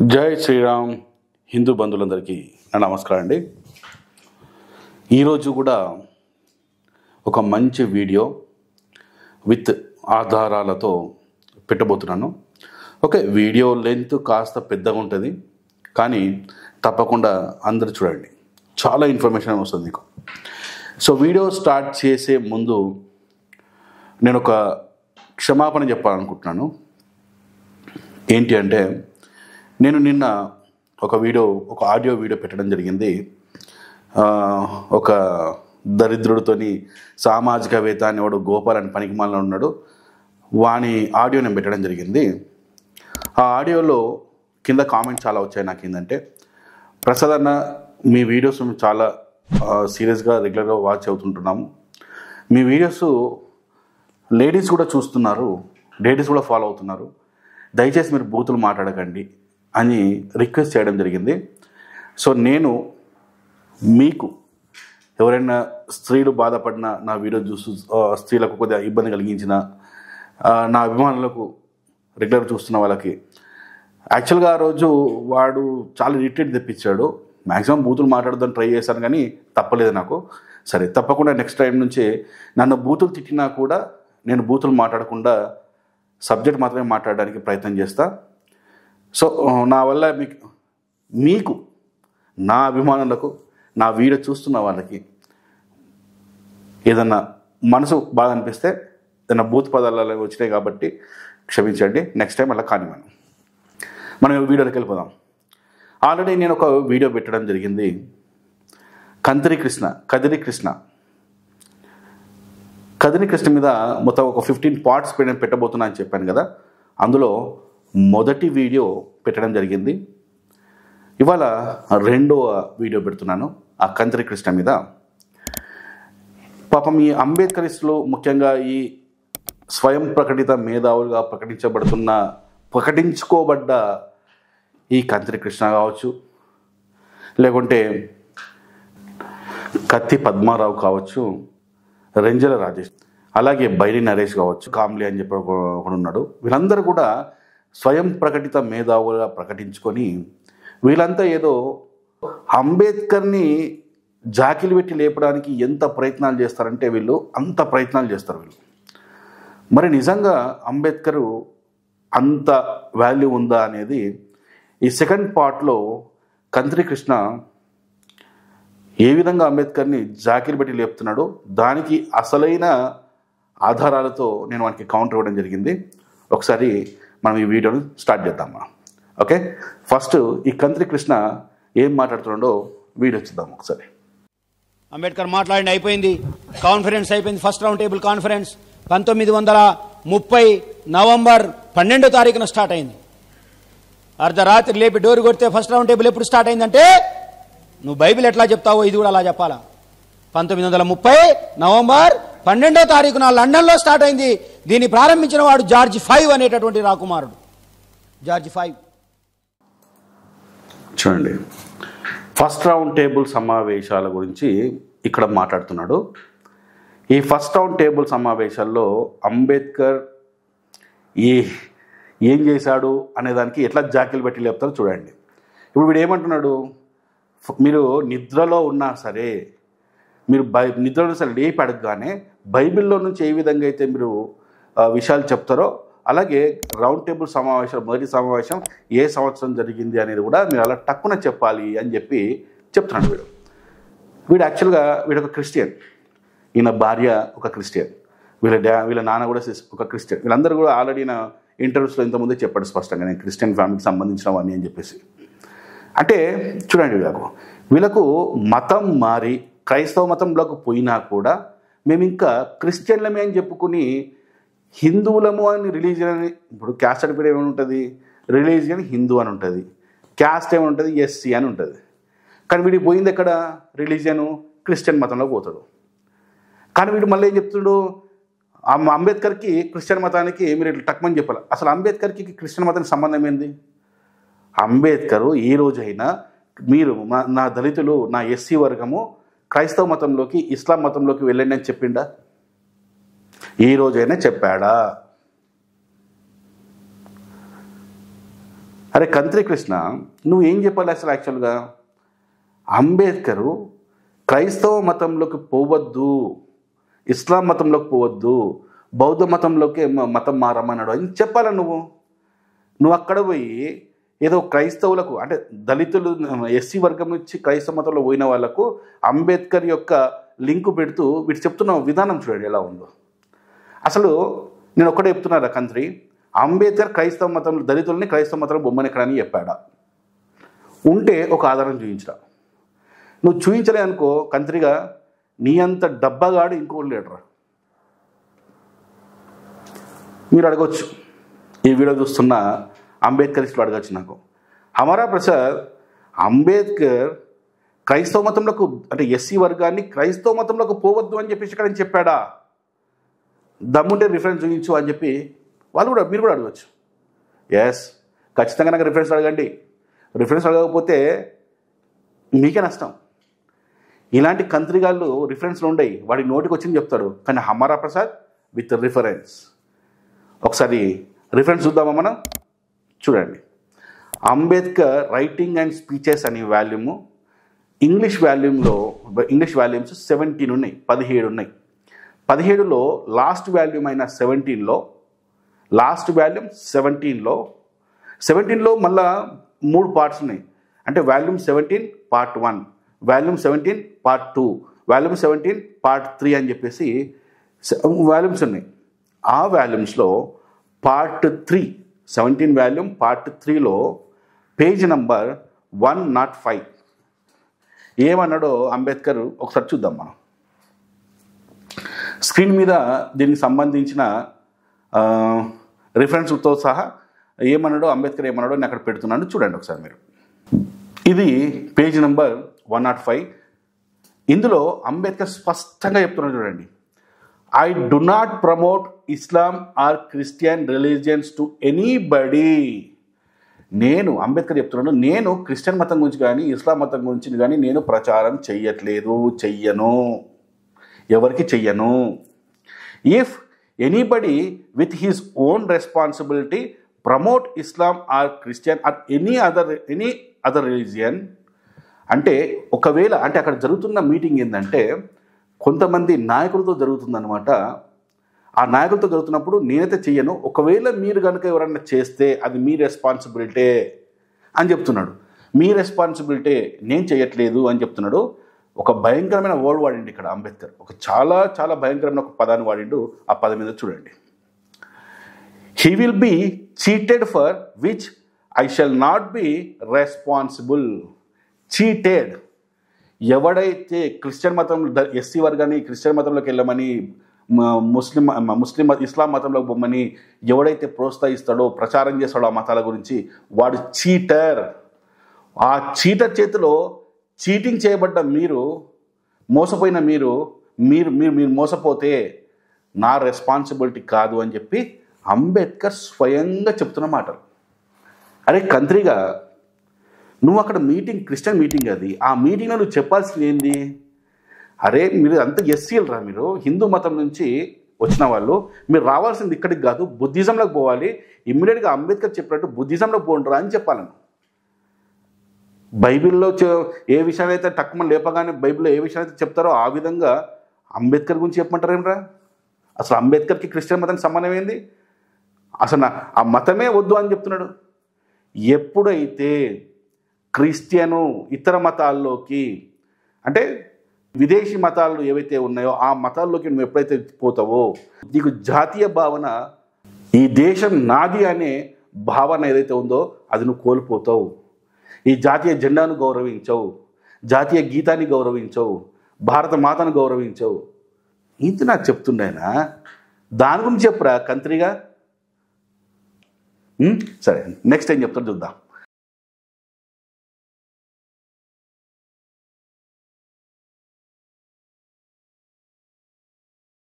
జై శ్రీరామ్. హిందూ బంధువులందరికీ నా నమస్కారం అండి. ఈరోజు కూడా ఒక మంచి వీడియో విత్ ఆధారాలతో పెట్టబోతున్నాను. ఓకే, వీడియో లెంత్ కాస్త పెద్దగా ఉంటుంది, కానీ తప్పకుండా అందరూ చూడండి, చాలా ఇన్ఫర్మేషన్ వస్తుంది మీకు. సో వీడియో స్టార్ట్ చేసే ముందు నేను ఒక క్షమాపణ చెప్పాలనుకుంటున్నాను. ఏంటి అంటే, నేను నిన్న ఒక ఆడియో వీడియో పెట్టడం జరిగింది. ఒక దరిద్రుడితోని సామాజికవేత్త అనేవాడు గోపాల్ అని పనికిమాలిన ఉన్నాడు, వాని ఆడియో నేను పెట్టడం జరిగింది. ఆ ఆడియోలో కింద కామెంట్స్ చాలా వచ్చాయి. నాకు ఏంటంటే, ప్రసాద్ అన్న, మీ వీడియోస్ మేము చాలా సీరియస్గా రెగ్యులర్గా వాచ్ అవుతుంటున్నాము, మీ వీడియోస్ లేడీస్ కూడా చూస్తున్నారు, లేడీస్ కూడా ఫాలో అవుతున్నారు, దయచేసి మీరు బూతులు మాట్లాడకండి అని రిక్వెస్ట్ చేయడం జరిగింది. సో నేను మీకు ఎవరైనా స్త్రీలు బాధపడిన నా వీడియో చూస్తూ స్త్రీలకు కొద్దిగా ఇబ్బంది కలిగించిన, నా అభిమానులకు రెగ్యులర్ చూస్తున్న వాళ్ళకి, యాక్చువల్గా ఆ రోజు వాడు చాలా ఇరిటేట్ తెప్పించాడు. మ్యాక్సిమం బూతులు మాట్లాడదాన్ని ట్రై చేశాను, కానీ తప్పలేదు నాకు. సరే, తప్పకుండా నెక్స్ట్ టైం నుంచి నన్ను బూతులు తిట్టినా కూడా నేను బూతులు మాట్లాడకుండా సబ్జెక్ట్ మాత్రమే మాట్లాడడానికి ప్రయత్నం చేస్తా. సో నా వల్ల మీకు నా అభిమానులకు, నా వీడియో చూస్తున్న వాళ్ళకి ఏదన్నా మనసు బాధ అనిపిస్తే, ఏదైనా బూత్ పదాలు వచ్చినాయి కాబట్టి క్షమించండి, నెక్స్ట్ టైం అలా కానివ్వను. మనం వీడియోలోకి వెళ్ళిపోదాం. ఆల్రెడీ నేను ఒక వీడియో పెట్టడం జరిగింది, కదిరి కృష్ణ మీద మొత్తం ఒక 15 పార్ట్స్ పెట్టబోతున్నా అని చెప్పాను కదా. అందులో మొదటి వీడియో పెట్టడం జరిగింది. ఇవాళ రెండవ వీడియో పెడుతున్నాను ఆ కదిరి కృష్ణ మీద. పాపం ఈ అంబేద్కరిస్టులు, ముఖ్యంగా ఈ స్వయం ప్రకటిత మేధావులుగా ప్రకటించుకోబడ్డ ఈ కదిరి కృష్ణ కావచ్చు, లేకుంటే కత్తి పద్మారావు కావచ్చు, రెంజల రాజేష్, అలాగే బైరి నరేష్ కావచ్చు, కామ్లీ అని చెప్పి ఒకడు ఉన్నాడు. వీళ్ళందరూ కూడా స్వయం ప్రకటిత మేధావులుగా ప్రకటించుకొని వీళ్ళంతా ఏదో అంబేద్కర్ని జాకిలు పెట్టి లేపడానికి ఎంత ప్రయత్నాలు చేస్తారంటే వీళ్ళు అంత ప్రయత్నాలు చేస్తారు వీళ్ళు. మరి నిజంగా అంబేద్కర్ అంత వాల్యూ ఉందా అనేది ఈ సెకండ్ పార్ట్లో కదిరి కృష్ణ ఏ విధంగా అంబేద్కర్ని జాకిలు పెట్టి లేపుతున్నాడో దానికి అసలైన ఆధారాలతో నేను వానికి కౌంటర్ ఇవ్వడం జరిగింది. ఒకసారి మనం ఈ వీడియోని స్టార్ట్ చేద్దామా. ఓకే, ఫస్ట్ ఈ కదిరి కృష్ణ ఏం మాట్లాడుతున్నాడో వీడియో చూద్దాం ఒకసారి. అంబేద్కర్ మాట్లాడి అయిపోయింది, కాన్ఫరెన్స్ అయిపోయింది, first round table conference 1930 November 12వ తారీఖున స్టార్ట్ అయింది. అర్ధరాత్రి లేపి డోర్ కొడితే ఫస్ట్ రౌండ్ టేబుల్ ఎప్పుడు స్టార్ట్ అయిందంటే, నువ్వు బైబిల్ ఎట్లా చెప్తావో ఇది కూడా అలా చెప్పాలా. 1930 నవంబర్ 12వ తారీఖున లండన్లో స్టార్ట్ అయింది. దీన్ని ప్రారంభించిన వాడు జార్జ్ 5 అనేటటువంటి రాకుమారుడు. జార్జ్ 5 చూడండి, ఫస్ట్ రౌండ్ టేబుల్ సమావేశాల గురించి ఇక్కడ మాట్లాడుతున్నాడు. ఈ ఫస్ట్ రౌండ్ టేబుల్ సమావేశాల్లో అంబేద్కర్ ఏం చేశాడు అనేదానికి ఎట్లా జాకిలు పెట్టి లేపుతారో చూడండి. ఇప్పుడు వీడు ఏమంటున్నాడు, మీరు నిద్రలో ఉన్నా సరే, మీరు నిద్రలో సరే లేపి అడగగానే బైబిల్లో నుంచి ఏ విధంగా అయితే మీరు విషయాలు చెప్తారో, అలాగే రౌండ్ టేబుల్ సమావేశం మొదటి సమావేశం ఏ సంవత్సరం జరిగింది అనేది కూడా మీరు అలా టక్కున చెప్పాలి అని చెప్తున్నాడు వీడు యాక్చువల్గా వీడు ఒక క్రిస్టియన్, ఈయన భార్య ఒక క్రిస్టియన్, వీళ్ళ నాన్న కూడా ఒక క్రిస్టియన్. వీళ్ళందరూ కూడా ఆల్రెడీ నా ఇంటర్వ్యూస్లో ఇంతకుముందే చెప్పాడు స్పష్టంగా, నేను క్రిస్టియన్ ఫ్యామిలీకి సంబంధించిన వాడిని అని చెప్పేసి. అంటే చూడండి, వీళ్ళకు మతం మారి క్రైస్తవ మతంలోకి పోయినా కూడా మేము ఇంకా క్రిస్టియన్లమే అని చెప్పుకుని హిందువులము అని రిలీజియన్ అని, ఇప్పుడు క్యాస్ట్ సర్టిఫికేట్ ఏమైనా ఉంటుంది, రిలీజియన్ హిందూ అని ఉంటుంది, క్యాస్ట్ ఏమైనా ఉంటుంది ఎస్సీ అని ఉంటుంది. కానీ వీడికి పోయింది ఎక్కడ, రిలీజియను క్రిస్టియన్ మతంలో పోతాడు. కానీ వీడు మళ్ళీ ఏం చెప్తాడు, అంబేద్కర్కి క్రిస్టియన్ మతానికి మీరు ఇట్లా టక్మని చెప్పాలి. అసలు అంబేద్కర్కి క్రిస్టియన్ మతానికి సంబంధం ఏంది? అంబేద్కర్ ఏ రోజైనా మీరు నా దళితులు, నా ఎస్సీ వర్గము క్రైస్తవ మతంలోకి, ఇస్లాం మతంలోకి వెళ్ళండి అని చెప్పిండా? ఈ రోజైనా చెప్పాడా? అరే కంత్రి కృష్ణ, నువ్వు ఏం చెప్పాలి అసలు యాక్చువల్గా? అంబేద్కరు క్రైస్తవ మతంలోకి పోవద్దు, ఇస్లాం మతంలోకి పోవద్దు, బౌద్ధ మతంలోకి మతం మారమన్నాడు అని చెప్పాలా నువ్వు అక్కడ పోయి ఏదో క్రైస్తవులకు అంటే దళితులు ఎస్సీ వర్గం నుంచి క్రైస్తవ మతంలో పోయిన వాళ్ళకు అంబేద్కర్ యొక్క లింకు పెడుతూ వీటి చెప్తున్న విధానం చూడండి ఎలా ఉందో. అసలు నేను ఒక్కడే చెప్తున్నారా కంత్రి, అంబేద్కర్ క్రైస్తవ మతంలో దళితుల్ని క్రైస్తవ మతంలో బొమ్మనెక్కడని చెప్పాడా? ఉంటే ఒక ఆధారం చూపించరా. నువ్వు చూపించలే అనుకో కంత్రిగా, నీ అంత డబ్బాగాడు ఇంకోటి లేడరా. మీరు అడగవచ్చు, ఈ వీడియో చూస్తున్న అంబేద్కరిస్టులు అడగచ్చు నాకు, హమారా ప్రసాద్ అంబేద్కర్ క్రైస్తవ మతంలోకి అంటే ఎస్సీ వర్గాన్ని క్రైస్తవ మతంలోకి పోవద్దు అని చెప్పేసి ఇక్కడ చెప్పాడా? దమ్ముంటే రిఫరెన్స్ చూపించు అని చెప్పి మీరు కూడా అడగచ్చు. ఎస్, ఖచ్చితంగా నాకు రిఫరెన్స్ అడగండి. రిఫరెన్స్ అడగకపోతే మీకే నష్టం. ఇలాంటి కంత్రిగాళ్ళు రిఫరెన్స్లు ఉండయి, వాడి నోటికి వచ్చింది చెప్తాడు. కానీ హమారా ప్రసాద్ విత్ రిఫరెన్స్. ఒకసారి రిఫరెన్స్ చూద్దామా మనం? చూడండి, అంబేద్కర్ రైటింగ్ అండ్ స్పీచెస్ అనే వాల్యూము ఇంగ్లీష్ వాల్యూమ్స్ 17 ఉన్నాయి, 17 ఉన్నాయి. 17లో లాస్ట్ వాల్యూమ్ అయిన 17లో 17లో మళ్ళా 3 పార్ట్స్ ఉన్నాయి. అంటే volume 17 part 1, volume 17 part 2, volume 17 part 3 అని చెప్పేసి వాల్యూమ్స్ ఉన్నాయి. ఆ వాల్యూమ్స్లో పార్ట్ 3 17 వాల్యూమ్ పార్ట్ 3లో పేజ్ నంబర్ 105 ఏమన్నాడో అంబేద్కర్ ఒకసారి చూద్దాం మనం. స్క్రీన్ మీద దీనికి సంబంధించిన రిఫరెన్స్తో సహా ఏమన్నాడో అంబేద్కర్ ఏమన్నాడో నేను అక్కడ పెడుతున్నాను, చూడండి ఒకసారి మీరు. ఇది పేజ్ నంబర్ 105. ఇందులో అంబేద్కర్ స్పష్టంగా చెప్తున్నాడు చూడండి, I do not promote Islam or Christian religions to anybody. నేను అంబేద్కర్ చెప్తున్నాను, నేను క్రిస్టియన్ మతం గురించి కానీ ఇస్లాం మతం గురించి కానీ నేను ప్రచారం చెయ్యను, ఎవరికి చెయ్యను. If anybody with his own responsibility promote Islam or Christian or any other religion, అంటే ఒకవేళ అంటే అక్కడ జరుగుతున్న మీటింగ్ ఏంటంటే కొంతమంది నాయకులతో జరుగుతుందన్నమాట. ఆ నాయకులతో జరుగుతున్నప్పుడు నేనైతే చెయ్యను, ఒకవేళ మీరు కనుక ఎవరన్నా చేస్తే అది మీ రెస్పాన్సిబిలిటీ అని చెప్తున్నాడు. మీ రెస్పాన్సిబిలిటీ, నేను చేయట్లేదు అని చెప్తున్నాడు. ఒక భయంకరమైన వర్డ్ వాడిండు ఇక్కడ అంబేద్కర్, ఒక చాలా చాలా భయంకరమైన ఒక పదాన్ని వాడిండు. ఆ పదం మీద చూడండి, he will be cheated for which I shall not be responsible. Cheated, ఎవడైతే క్రిస్టియన్ మతంలో ఎస్సీ వర్గాన్ని క్రిస్టియన్ మతంలోకి వెళ్ళమని ముస్లిం ఇస్లాం మతంలోకి పొమ్మని ఎవడైతే ప్రోత్సహిస్తాడో ప్రచారం చేస్తాడో ఆ మతాల గురించి, వాడు చీటర్. ఆ చీటర్ చేతిలో చీటింగ్ చేయబడ్డ మీరు, మోసపోయిన మీరు మోసపోతే నా రెస్పాన్సిబిలిటీ కాదు అని చెప్పి అంబేద్కర్ స్వయంగా చెప్తున్న మాటలు. అరే కంత్రిగా, నువ్వు అక్కడ మీటింగ్ క్రిస్టియన్ మీటింగ్ అది, ఆ మీటింగ్లో నువ్వు చెప్పాల్సింది ఏంది? అరే మీరు అంత ఎస్సీలు రా, మీరు హిందూ మతం నుంచి వచ్చిన వాళ్ళు, మీరు రావాల్సింది ఇక్కడికి కాదు బుద్ధిజంలోకి పోవాలి. ఇమ్మీడియట్గా అంబేద్కర్ చెప్పినట్టు బుద్ధిజంలోకి పోండిరా అని చెప్పాలను. బైబిల్లో ఏ విషయాలు అయితే తక్కువ లేపగానే బైబిల్లో ఏ విషయాలు అయితే చెప్తారో ఆ విధంగా అంబేద్కర్ గురించి చెప్పమంటారేమ్రా? అసలు అంబేద్కర్కి క్రిస్టియన్ మతానికి సంబంధం ఏంది? అసలు ఆ మతమే వద్దు అని చెప్తున్నాడు. ఎప్పుడైతే క్రిస్టియను ఇతర మతాల్లోకి అంటే విదేశీ మతాలు ఏవైతే ఉన్నాయో ఆ మతాల్లోకి నువ్వు ఎప్పుడైతే పోతావో నీకు జాతీయ భావన, ఈ దేశం నాది అనే భావన ఏదైతే ఉందో అది నువ్వు కోల్పోతావు. ఈ జాతీయ జెండాను గౌరవించవు, జాతీయ గీతాన్ని గౌరవించవు, భారత మాతను గౌరవించవు. ఇది నాకు చెప్తుండేనా? దాని గురించి చెప్పురా కంత్రిగా. సరే, నెక్స్ట్ ఏం చెప్తాడు చూద్దాం.